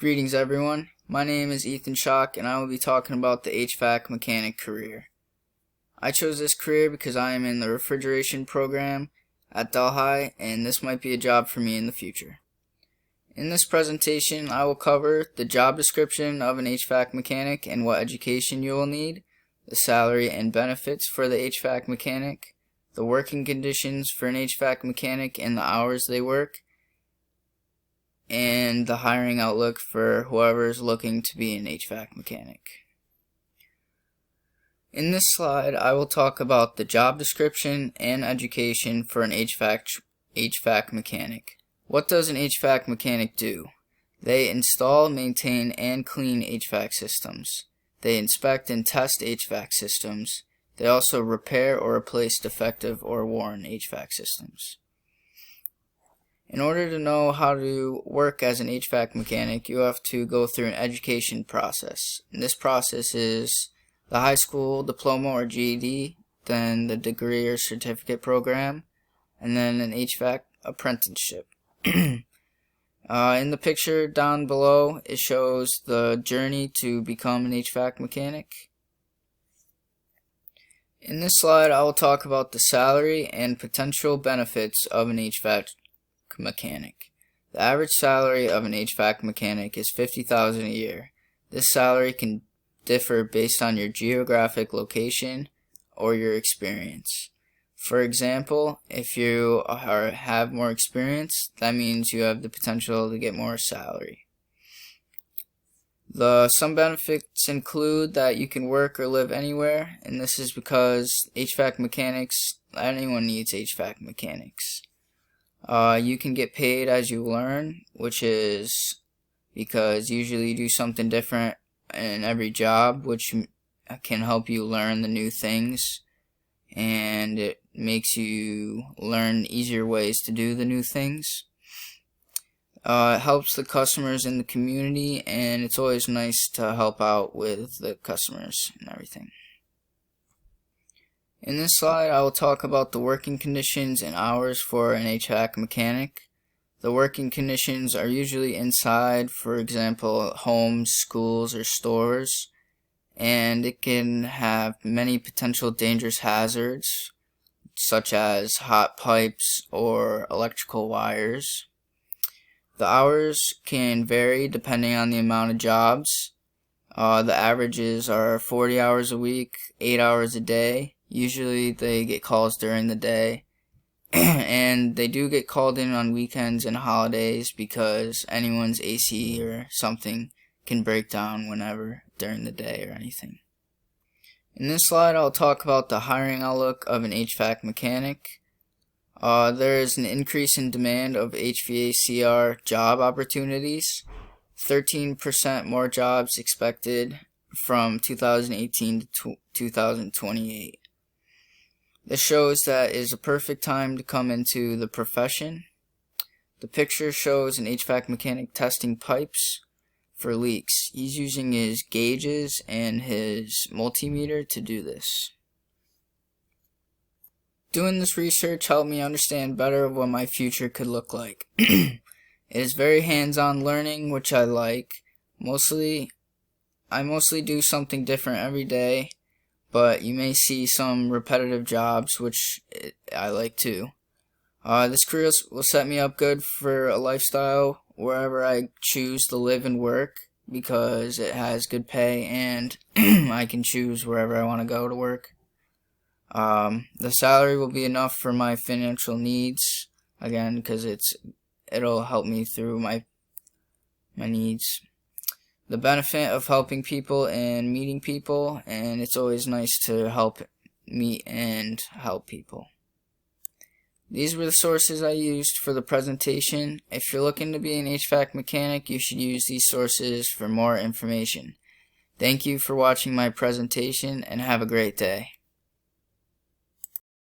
Greetings everyone, my name is Ethan Schoch and I will be talking about the HVAC mechanic career. I chose this career because I am in the refrigeration program at Delhi and this might be a job for me in the future. In this presentation I will cover the job description of an HVAC mechanic and what education you will need, the salary and benefits for the HVAC mechanic, the working conditions for an HVAC mechanic and the hours they work, and the hiring outlook for whoever is looking to be an HVAC mechanic. In this slide, I will talk about the job description and education for an HVAC mechanic. What does an HVAC mechanic do? They install, maintain, and clean HVAC systems. They inspect and test HVAC systems. They also repair or replace defective or worn HVAC systems. In order to know how to work as an HVAC mechanic, you have to go through an education process. And this process is the high school diploma or GED, then the degree or certificate program, and then an HVAC apprenticeship. In the picture down below, it shows the journey to become an HVAC mechanic. In this slide, I will talk about the salary and potential benefits of an HVAC mechanic. The average salary of an HVAC mechanic is $50,000 a year. This salary can differ based on your geographic location or your experience. For example, if you have more experience, that means you have the potential to get more salary. Some benefits include that you can work or live anywhere, and this is because HVAC mechanics, anyone needs HVAC mechanics. You can get paid as you learn, which is because usually you do something different in every job, which can help you learn the new things, and it makes you learn easier ways to do the new things. It helps the customers in the community, and it's always nice to help out with the customers and everything. In this slide, I will talk about the working conditions and hours for an HVAC mechanic. The working conditions are usually inside, for example, homes, schools, or stores, and it can have many potential dangerous hazards, such as hot pipes or electrical wires. The hours can vary depending on the amount of jobs. The averages are 40 hours a week, 8 hours a day. Usually they get calls during the day, and they do get called in on weekends and holidays because anyone's AC or something can break down whenever during the day or anything. In this slide I'll talk about the hiring outlook of an HVAC mechanic. There is an increase in demand of HVACR job opportunities. 13% more jobs expected from 2018 to 2028. This shows that it is a perfect time to come into the profession. The picture shows an HVAC mechanic testing pipes for leaks. He's using his gauges and his multimeter to do this. Doing this research helped me understand better what my future could look like. It is very hands-on learning, which I like. I mostly do something different every day, but you may see some repetitive jobs, which I like too. This career will set me up good for a lifestyle wherever I choose to live and work, because it has good pay and I can choose wherever I want to go to work. The salary will be enough for my financial needs, again, because it'll help me through my needs. The benefit of helping people and meeting people, and it's always nice to meet and help people. These were the sources I used for the presentation. If you're looking to be an HVAC mechanic, you should use these sources for more information. Thank you for watching my presentation and have a great day.